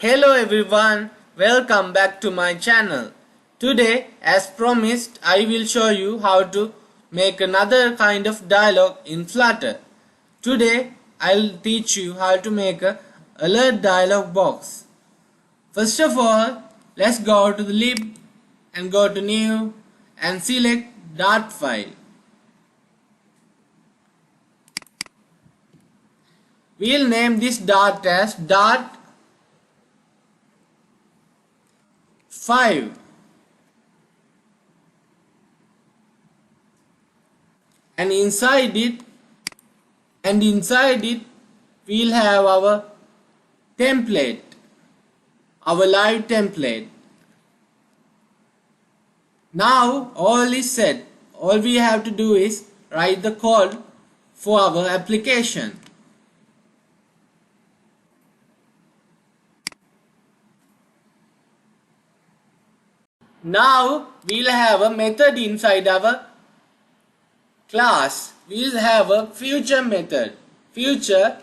Hello everyone, welcome back to my channel. Today, as promised, I will show you how to make another kind of dialog in Flutter. Today, I'll teach you how to make a Alert Dialog Box. First of all, let's go to the lib and go to New and select Dart file. We'll name this Dart as Dart 5 and inside it we'll have our template, our live template. Now all is set. All we have to do is write the code for our application. Now we'll have a method inside our class. We'll have a future method. Future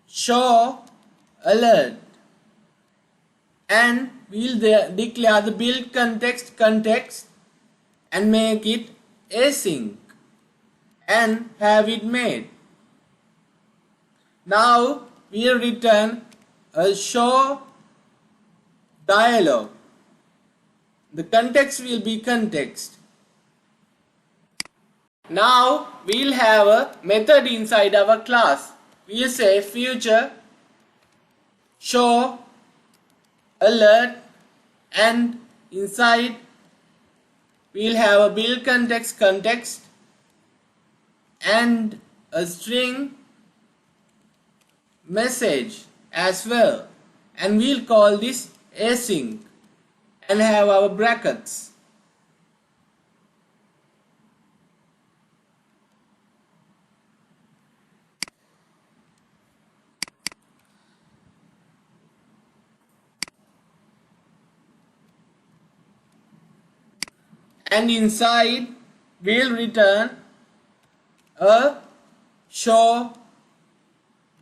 show alert, and we'll declare the build context and make it async and have it made. Now we'll return a show dialog. The context will be context. Now we'll have a method inside our class. We'll say future show alert, and inside we'll have a build context and a string message as well, and we'll call this async and have our brackets. And inside we'll return a show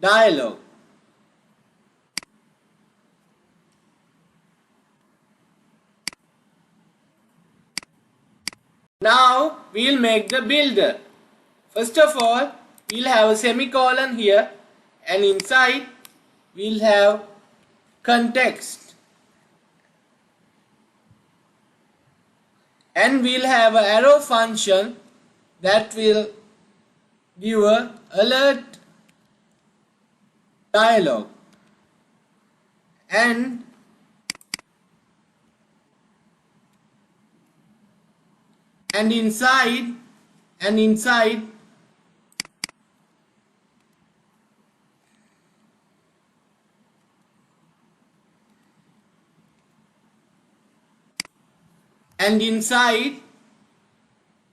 dialog. Now we'll make the builder. First of all, we'll have a semicolon here, and inside we'll have context, and we'll have an arrow function that will give a alert dialog, and inside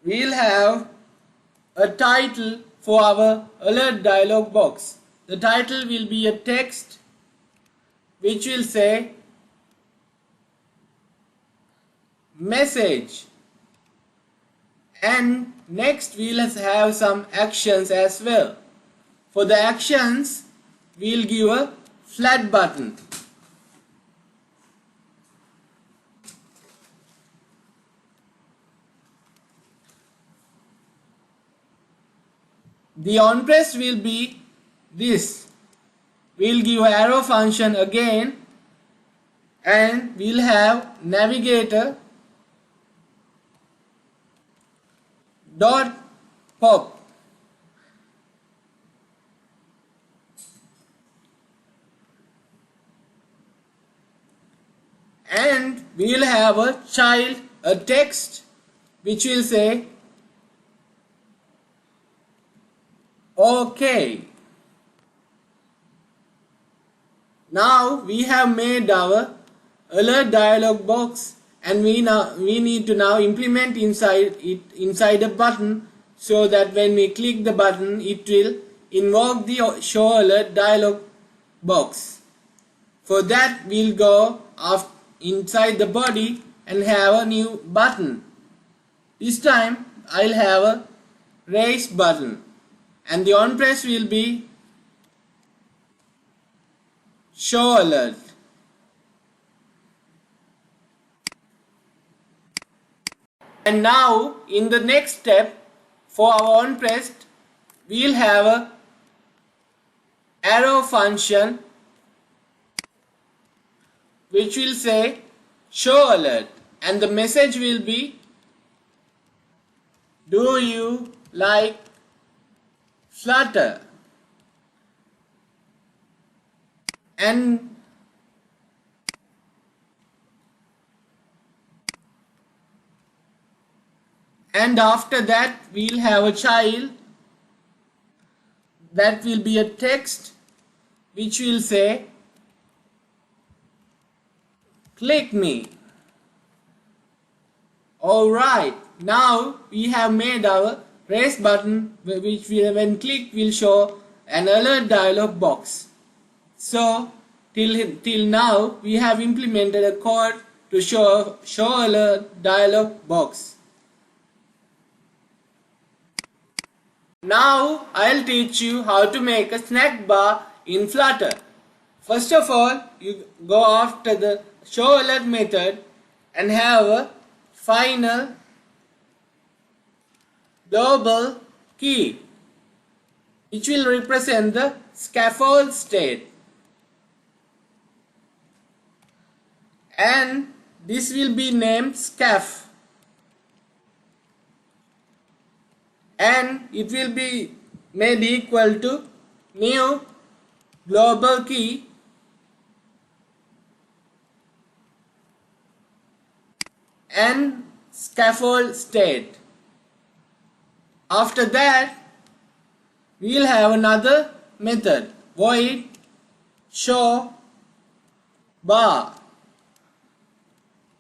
we'll have a title for our alert dialog box. The title will be a text which will say message, and next we'll have some actions as well. For the actions, we'll give a flat button. The on press will be this. We'll give an arrow function again, and we'll have navigator dot pop, and we'll have a child, a text which will say OK. Now we have made our alert dialog box, and we need to now implement inside a button, so that when we click the button it will invoke the show alert dialog box. For that we'll go inside the body and have a new button. This time I'll have a raise button, and the on press will be show alert. And now in the next step, for our onPressed, we'll have a arrow function which will say show alert, and the message will be, do you like Flutter? And after that we'll have a child that will be a text which will say click me. Alright, now we have made our raise button which will, when clicked, will show an alert dialog box. So till now we have implemented a code to show alert dialog box. Now I'll teach you how to make a snack bar in Flutter. First of all, you go after the show alert method and have a final global key which will represent the scaffold state, and this will be named scaff, and it will be made equal to new global key and scaffold state. After that, we'll have another method, void show bar,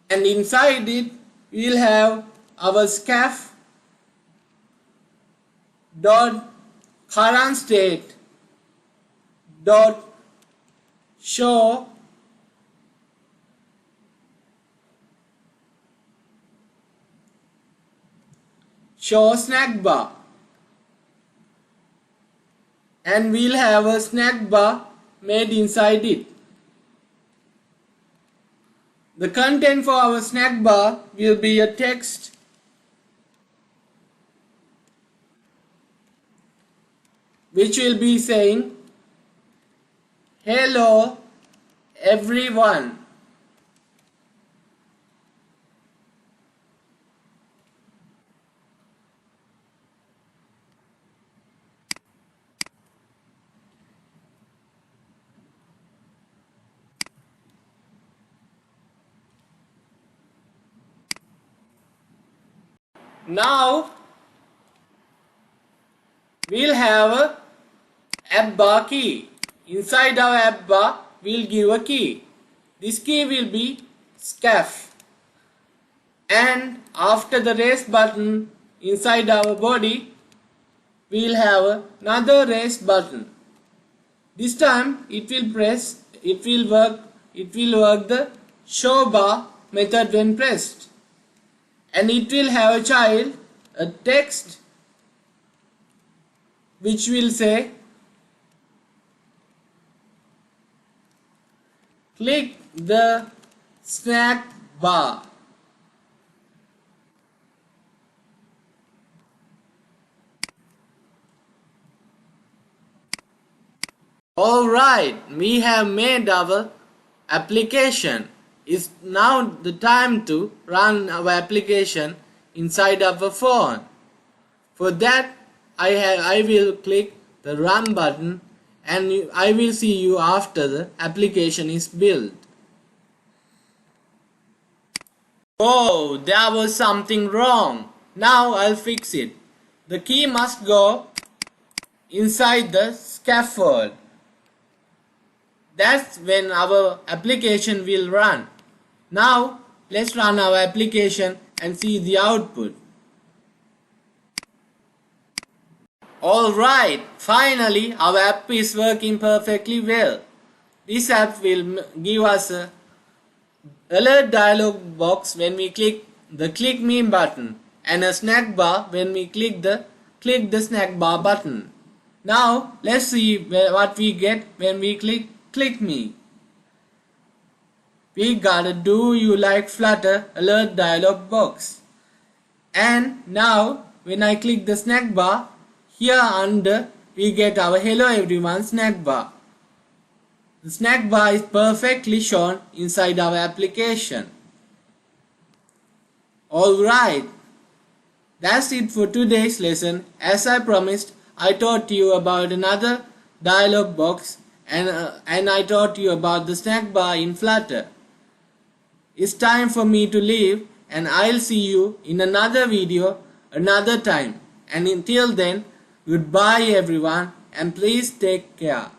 and inside it we'll have our scaff dot current state dot show snack bar, and we'll have a snack bar made inside it. The content for our snack bar will be a text which will be saying hello everyone. Now we'll have a app bar key. Inside our app bar we'll give a key. This key will be scaff, and after the raise button inside our body we'll have another raise button. This time it will work the show bar method when pressed, and it will have a child, a text which will say click the snack bar. Alright, we have made our application. It's now the time to run our application inside our phone. For that, I will click the run button, and I will see you after the application is built. Oh, there was something wrong. Now I'll fix it. The key must go inside the scaffold. That's when our application will run. Now let's run our application and see the output. Alright, finally our app is working perfectly well. This app will give us a alert dialog box when we click the click me button, and a snack bar when we click the snack bar button. Now let's see what we get when we click me. we got a Do You Like Flutter alert dialog box. And now when I click the snack bar, here under we get our Hello Everyone snack bar. The snack bar is perfectly shown inside our application. Alright, that's it for today's lesson. As I promised, I taught you about another dialog box and I taught you about the snack bar in Flutter. It's time for me to leave, and I'll see you in another video another time. And until then, goodbye everyone, and please take care.